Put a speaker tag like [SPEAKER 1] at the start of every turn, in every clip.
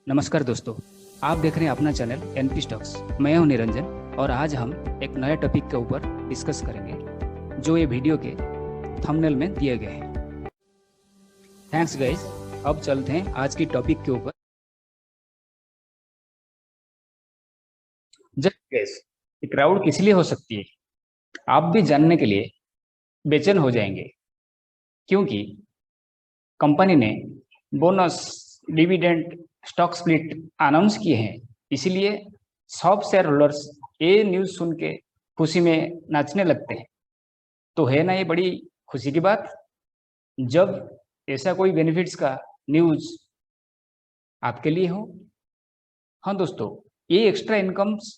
[SPEAKER 1] नमस्कार दोस्तों, आप देख रहे हैं अपना चैनल एनपी स्टॉक्स। मैं हूं निरंजन और आज हम एक नए टॉपिक के ऊपर डिस्कस करेंगे जो ये वीडियो के थंबनेल में दिए गए हैं। Thanks guys. अब चलते हैं आज की टॉपिक के ऊपर। जब गैस क्राउड किस लिए हो सकती है, आप भी जानने के लिए बेचैन हो जाएंगे, क्योंकि कंपनी ने bonus, dividend, stock split announce किए हैं। इसलिए सब शेयर होल्डर्स ये न्यूज़ सुन के खुशी में नाचने लगते हैं। तो है ना ये बड़ी खुशी की बात, जब ऐसा कोई बेनिफिट्स का न्यूज़ आपके लिए हो। हाँ दोस्तों, ये एक्स्ट्रा इनकम्स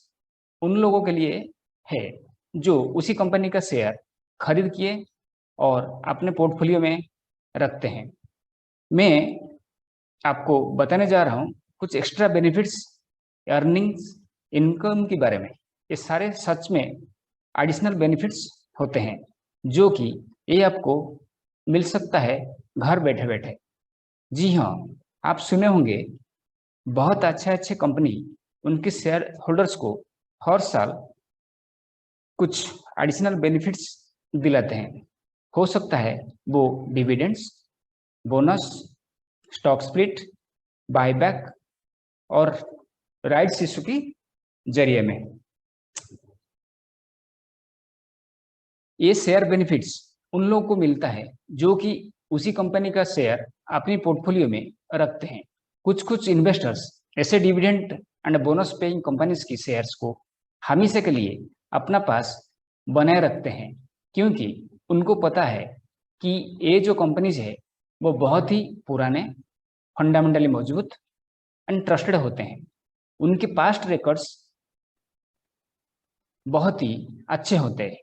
[SPEAKER 1] उन लोगों के लिए है जो उसी कंपनी का शेयर खरीद किए और अपने पोर्टफोलियो में रखते हैं। मैं आपको बताने जा रहा हूँ कुछ एक्स्ट्रा बेनिफिट्स, अर्निंग्स, इनकम के बारे में। ये सारे सच में एडिशनल बेनिफिट्स होते हैं जो कि ये आपको मिल सकता है घर बैठे बैठे। जी हाँ, आप सुने होंगे, बहुत अच्छे अच्छे कंपनी उनके शेयर होल्डर्स को हर साल कुछ एडिशनल बेनिफिट्स दिलाते हैं। हो सकता है वो dividends, bonus, stock split, buyback और राइट्स इशू की जरिए में। ये शेयर बेनिफिट्स उन लोगों को मिलता है जो कि उसी कंपनी का शेयर अपनी पोर्टफोलियो में रखते हैं। कुछ कुछ इन्वेस्टर्स ऐसे dividend and bonus paying companies की शेयर्स को हमेशा के लिए अपना पास बनाए रखते हैं, क्योंकि उनको पता है कि ये जो कंपनीज है वो बहुत ही पुराने, फंडामेंटली मजबूत एंड ट्रस्टेड होते हैं। उनके पास्ट रिकॉर्ड्स बहुत ही अच्छे होते हैं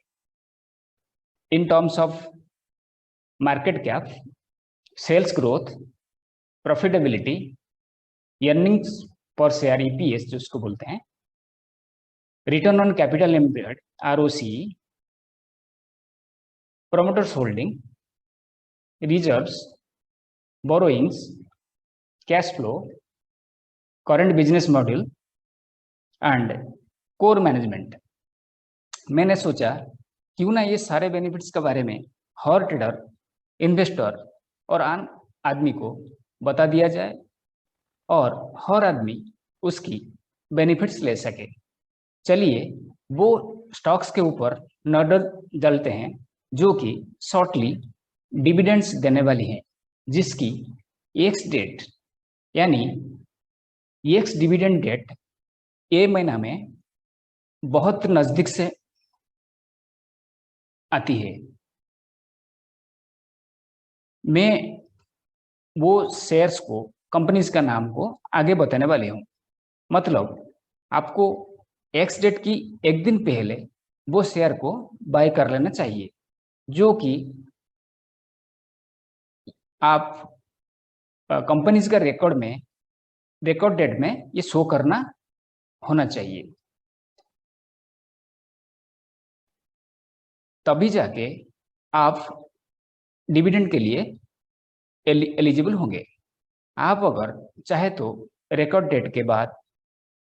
[SPEAKER 1] in terms of market cap, sales growth, profitability, earnings per share EPS जो उसको बोलते हैं, return on capital employed ROC, promoters holding, reserves, borrowings, cash flow, current business module and core management. मैंने सोचा क्यों ना ये सारे बेनिफिट्स के बारे में हर ट्रेडर, इन्वेस्टर और आम आदमी को बता दिया जाए और हर आदमी उसकी बेनिफिट्स ले सके। चलिए वो स्टॉक्स के ऊपर नजर डालते हैं जो कि शॉर्टली डिविडेंड्स देने वाली है, जिसकी एक्स डेट यानी एक्स डिविडेंड डेट ए महीना में बहुत नजदीक से आती है। मैं वो शेयर्स को, कंपनीज का नाम को आगे बताने वाली हूँ। मतलब आपको एक्स डेट की एक दिन पहले वो शेयर को बाय कर लेना चाहिए, जो कि आप कंपनीज का रिकॉर्ड डेट में ये शो करना होना चाहिए। तभी जाके आप डिविडेंड के लिए एलिजिबल होंगे। आप अगर चाहे तो रिकॉर्ड डेट के बाद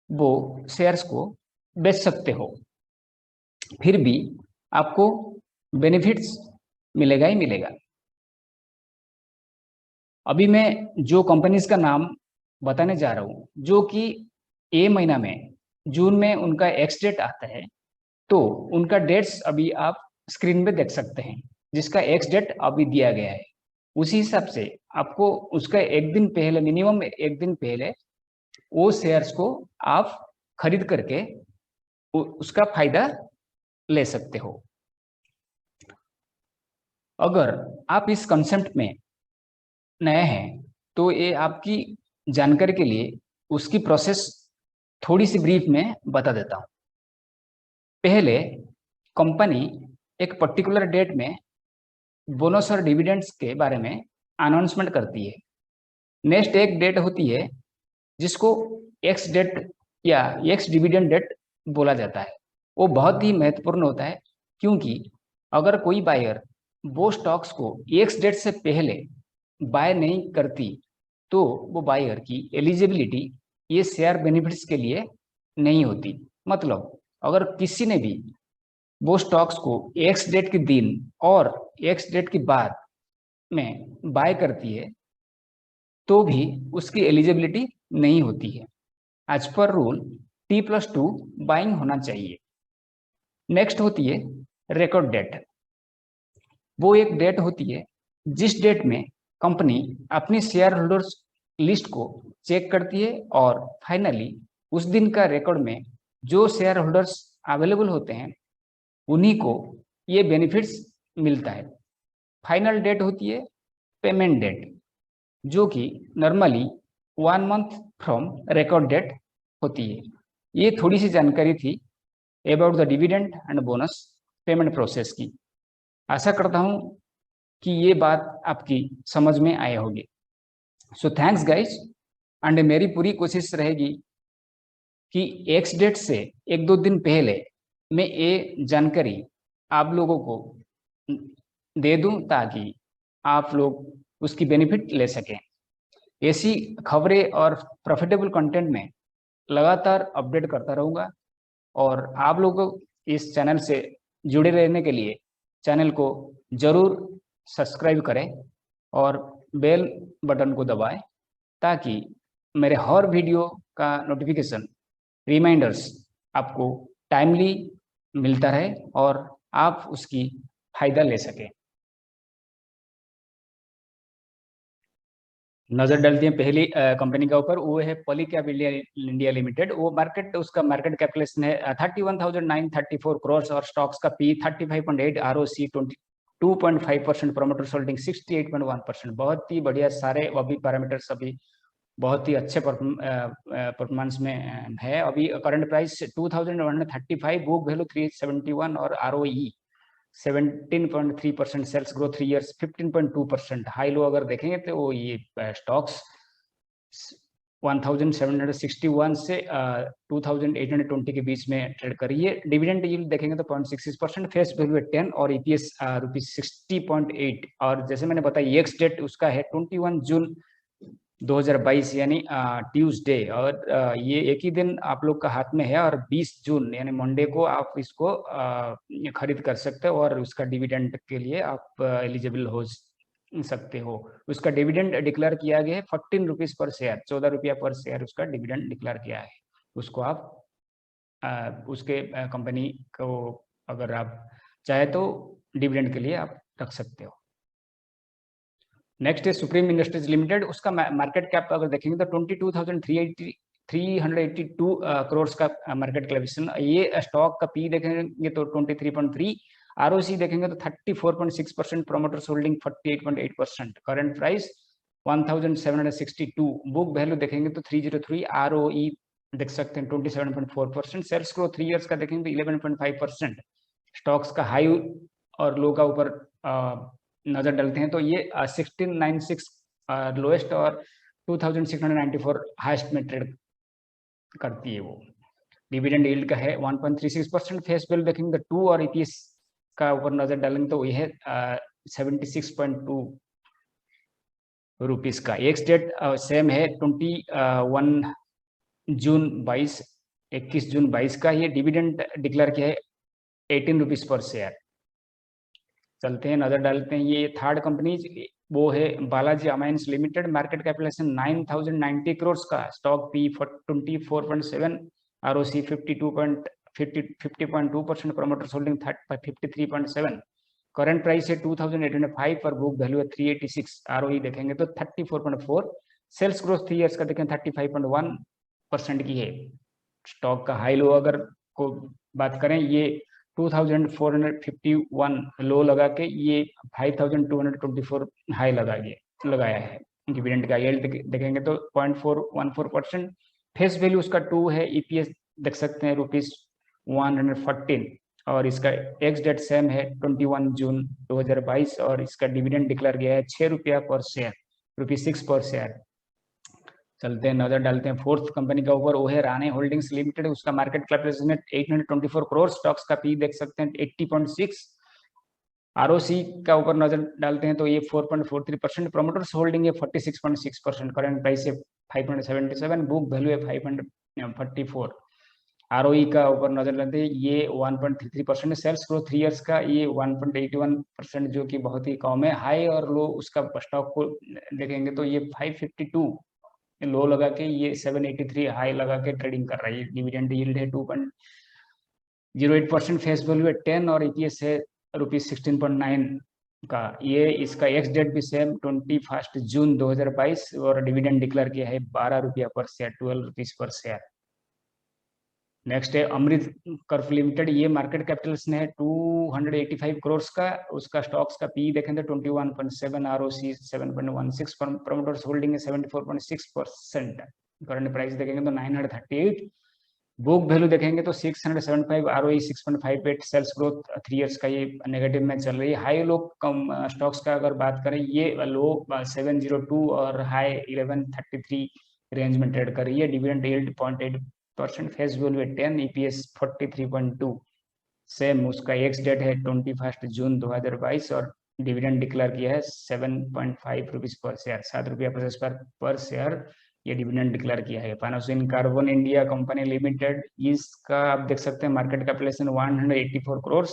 [SPEAKER 1] वो शेयर्स को बेच सकते हो, फिर भी आपको बेनिफिट्स मिलेगा ही मिलेगा। अभी मैं जो कंपनीज का नाम बताने जा रहा हूँ, जो कि ए महीना में, जून में उनका एक्स डेट आता है, तो उनका डेट्स अभी आप स्क्रीन पे देख सकते हैं, जिसका एक्स डेट अभी दिया गया है। उसी हिसाब से आपको उसका एक दिन पहले, मिनिमम एक दिन पहले वो शेयर्स को आप खरीद करके उसका फायदा ले सकते हो। अगर आप इस कंसेप्ट में नए हैं तो ये आपकी जानकारी के लिए उसकी प्रोसेस थोड़ी सी ब्रीफ में बता देता हूँ। पहले कंपनी एक पर्टिकुलर डेट में बोनस और डिविडेंड्स के बारे में अनाउंसमेंट करती है। नेक्स्ट एक डेट होती है जिसको एक्स डेट या एक्स डिविडेंड डेट बोला जाता है। वो बहुत ही महत्वपूर्ण होता है, क्योंकि अगर कोई बायर वो स्टॉक्स को एक्स डेट से पहले बाय नहीं करती तो वो बायर की एलिजिबिलिटी ये शेयर बेनिफिट्स के लिए नहीं होती। मतलब अगर किसी ने भी वो स्टॉक्स को एक्स डेट के दिन और एक्स डेट के बाद में बाय करती है तो भी उसकी एलिजिबिलिटी नहीं होती है। As per rule T+2 buying होना चाहिए। नेक्स्ट होती है रिकॉर्ड डेट। वो एक डेट होती है जिस डेट में कंपनी अपनी शेयर होल्डर्स लिस्ट को चेक करती है और फाइनली उस दिन का रिकॉर्ड में जो शेयर होल्डर्स अवेलेबल होते हैं उन्हीं को ये बेनिफिट्स मिलता है। फाइनल डेट होती है पेमेंट डेट, जो कि normally 1 month from record date होती है। ये थोड़ी सी जानकारी थी about the dividend and bonus payment process की। आशा करता हूँ कि ये बात आपकी समझ में आए होगी। सो थैंक्स गाइज, एंड मेरी पूरी कोशिश रहेगी कि एक्स डेट से 1-2 दिन पहले मैं ये जानकारी आप लोगों को दे दूं ताकि आप लोग उसकी बेनिफिट ले सकें। ऐसी खबरें और प्रॉफिटेबल कंटेंट में लगातार अपडेट करता रहूँगा और आप लोगों को इस चैनल से जुड़े रहने के लिए चैनल को ज़रूर सब्सक्राइब करें और बेल बटन को दबाएं ताकि मेरे हर वीडियो का नोटिफिकेशन रिमाइंडर्स आपको टाइमली मिलता रहे और आप उसकी फ़ायदा ले सकें। नजर डालते हैं पहली कंपनी का ऊपर, वो है पॉलीकैब इंडिया लिमिटेड। वो उसका मार्केट कैपिटलाइजेशन है 31,934 करोड़ और स्टॉक्स का पी 35.8, ROC 22.5%, प्रोमोटर्स होल्डिंग 68.1%। बहुत ही बढ़िया, सारे अभी पैरामीटर्स अभी बहुत ही अच्छे परफॉर्मेंस में है। अभी करंट प्राइस 2,135, बुक वैल्यू 371 और ROE 17.3%, sales growth 3 years 15.2%। High low अगर देखेंगे तो वो ये स्टॉक्स 1761 से 2820 के बीच में ट्रेड करी है। डिविडेंड यील्ड देखेंगे तो 0.66%, फेस वैल्यू है 10 और EPS ₹60.8। और जैसे मैंने बताया एक्स डेट उसका है 21 जून 2022 यानी ट्यूसडे, और ये एक ही दिन आप लोग का हाथ में है और 20 जून यानी मंडे को आप इसको खरीद कर सकते हो और उसका डिविडेंड के लिए आप एलिजिबल हो सकते हो। उसका डिविडेंड डिक्लेयर किया गया है 14 रुपीज पर शेयर, 14 रुपया पर शेयर उसका डिविडेंड डिक्लेयर किया है। उसको आप उसके कंपनी को अगर आप चाहे तो डिविडेंड के लिए आप रख सकते हो। नेक्स्ट है सुप्रीम इंडस्ट्रीज लिमिटेड। उसका मार्केट कैप अगर देखेंगे तो 22,382 करोड़ का मार्केट कैपिटलाइजेशन। ये स्टॉक का पी देखेंगे तो 23.3, ROC देखेंगे तो 34.6%, promoters holding 48.8%, current price 1,762, book value देखेंगे तो 303, ROE देख सकते हैं 27.4%, सेल्स ग्रोथ 3 इयर्स का देखेंगे तो 11.5%। स्टॉक्स का हाई और लो का ऊपर नजर डालते हैं तो ये 1696 लोएस्ट और 2694 हाईएस्ट में ट्रेड करती है वो। डिविडेंड यील्ड का है 1.36%, फेस वैल्यू देखेंगे तो 2 और EPS का ऊपर नजर डालेंगे तो ये है 76.2 रुपीज का। एक्स डेट सेम है 21 जून 22 का। ये डिविडेंड डिक्लेयर किया है 18 रुपीज पर शेयर। चलते हैं नजर डालते हैं ये थर्ड कंपनी, वो है Balaji amines limited. Market capitalisation 9,090 crore का, stock P 24.7, ROC 50.2%, promoters holding 53.7, current price है 2,805 पर, बुक वैल्यू है 386, ROE देखेंगे तो 34.4, सेल्स ग्रोथ 3 इयर्स का देखें 35.1% की है। स्टॉक का हाई लो अगर को बात करें, ये 2,451 लो लगा के ये 5,224 हाई लगाया है। डिविडेंड का यील्ड देखेंगे तो 0.414%, फेस वैल्यू उसका 2 है, EPS देख सकते हैं ₹114, और इसका एक्स डेट सेम है 21 जून 2022 और इसका डिविडेंड डिक्लेयर किया है 6 रुपया पर शेयर, ₹6 पर शेयर। चलते हैं नजर डालते हैं फोर्थ कंपनी का ऊपर, वो है राणे होल्डिंग्स लिमिटेड। उसका मार्केट कैपिटलाइजेशन 824 करोड़, स्टॉक्स का पी देख सकते हैं 80.6, ROC का ऊपर नजर डालते हैं तो ये 4.43%, प्रोमोटर्स होल्डिंग है 46.6%, करंट प्राइस है 577, बुक वैल्यू है 544। आरओई का ऊपर नजर डालते हैं, ये 1.33% सेल्स ग्रोथ 3 इयर्स का, ये 1.81%, जो कि बहुत ही कम है। हाई और लो उसका स्टॉक को देखेंगे तो ये 552 लो लगा के ये 783 हाई लगा के ट्रेडिंग कर रहा है। डिविडेंड यील्ड है 2.08%, फेस वैल्यू है 10 और ईपीएस है ₹16.9 का। ये इसका एक्स डेट भी सेम 21 जून 2022 और डिविडेंड डिक्लेयर किया है ₹12 पर शेयर, ₹12 पर शेयर। नेक्स्ट है अमृत कर्फ लिमिटेड, ये मार्केट कैपिटल है 285 करोड़ का, उसका स्टॉक्स का पी देखें तो 21.7, आरओसी 7.16, प्रमोटर्स होल्डिंग है 74.6%, करंट प्राइस देखेंगे तो 938, बुक वैल्यू देखेंगे तो 675, आरओई 6.58, सेल्स ग्रोथ 3 इयर्स का ये नेगेटिव में चल रही है। हाई लो कम स्टॉक्स का अगर बात करें, ये लो 702 और हाई 1133 रेंज में ट्रेड कर रही है। Dividend yield 0.8%, face value 10, EPS 43.2, same उसका एक्स डेट है 21 जून 2022 और डिविडेंड डिक्लेयर किया है ₹7.5 पर शेयर, ₹7.50 पर शेयर ये डिविडेंड डिक्लेयर किया है। Panasonic carbon India company limited, इसका आप देख सकते हैं मार्केट कैपिटलाइजेशन 184 करोड़,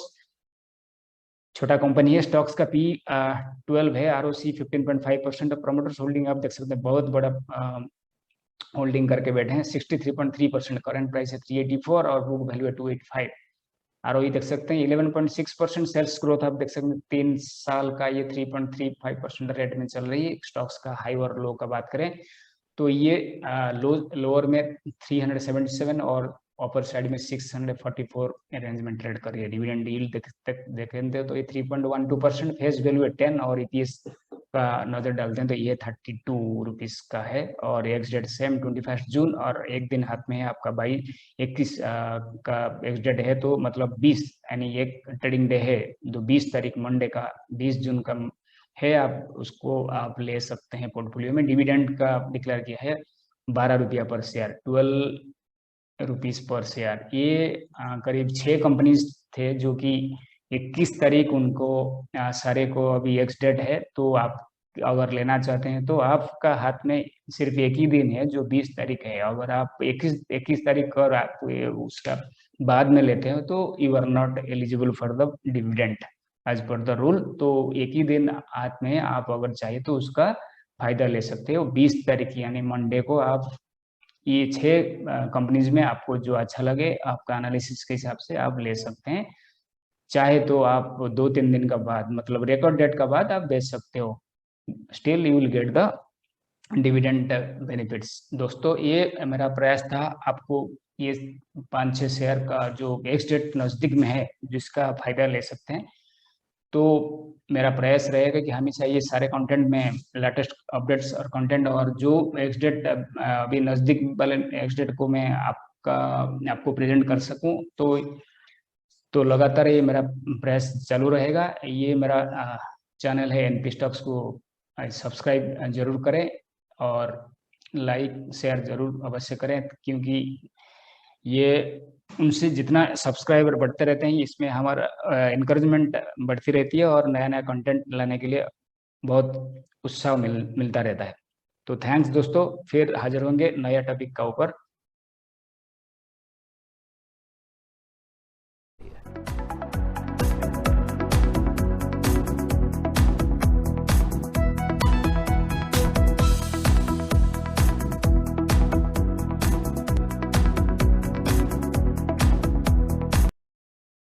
[SPEAKER 1] छोटा कंपनी है, स्टॉक्स का पी 12 है, आरओसी 15.5% और प्रमोटर्स होल्डिंग आप देख सकते हैं बहुत बड़ा होल्डिंग करके बैठे हैं 63.3%, करंट प्राइस है 384 और बुक वैल्यू है 285। आरओई देख सकते हैं 11.6%, सेल्स ग्रोथ आप देख सकते हैं 3 साल का ये 3.35% रेट में चल रही है। स्टॉक्स का हाई और लो का बात करें तो ये लोअर में 377 और अपर साइड में 644 रेंज में ट्रेड कर रही है। डिविडेंड यील्ड देखेंगे तो ये 3.12%, फेस वैल्यू है 10 और ईपीएस का नजर डालते हैं तो ये ₹32 का है और एक्स डेट सेम 21 जून और एक दिन हाथ में है आपका 21 का एक्स डेट है, तो मतलब 20 यानी एक ट्रेडिंग डे है जो 20 तारीख मंडे का 20 जून का है, आप उसको आप ले सकते हैं पोर्टफोलियो में। डिविडेंड का डिक्लेयर किया है ₹12 पर शेयर, ₹12 पर शेयर। ये करीब 6 कंपनीज थे जो कि 21 तारीख उनको सारे को अभी एक्स डेट है, तो आप अगर लेना चाहते हैं तो आपका हाथ में सिर्फ एक ही दिन है जो 20 तारीख है। अगर आप 21 तारीख और आप उसका बाद में लेते हो तो you are not eligible for the dividend as per the rule. तो एक ही दिन हाथ में आप अगर चाहिए तो उसका फायदा ले सकते हो। 20 तारीख यानी मंडे को आप ये 6 कंपनीज में आपको जो अच्छा लगे आपका एनालिसिस के हिसाब से आप ले सकते हैं। चाहे तो आप 2-3 दिन का बाद मतलब रिकॉर्ड डेट का बाद आप बेच सकते हो, still you will get the dividend benefits. दोस्तों ये मेरा प्रयास था आपको ये 5-6 शेयर का जो एक्स डेट नजदीक में है जिसका फायदा ले सकते हैं। तो मेरा प्रयास रहेगा कि हमेशा ये सारे कंटेंट में लेटेस्ट अपडेट्स और कंटेंट और जो एक्स डेट अभी नज़दीक वाले एक्स डेट को मैं आपको प्रेजेंट कर सकूं, तो लगातार ये मेरा प्रयास चालू रहेगा। ये मेरा चैनल है एनपी स्टॉक्स को सब्सक्राइब जरूर करें और लाइक शेयर जरूर अवश्य करें, क्योंकि ये उनसे जितना सब्सक्राइबर बढ़ते रहते हैं इसमें हमारा इनकरेजमेंट बढ़ती रहती है और नया नया कंटेंट लाने के लिए बहुत उत्साह मिलता रहता है। तो थैंक्स दोस्तों, फिर हाजिर होंगे नया टॉपिक का ऊपर।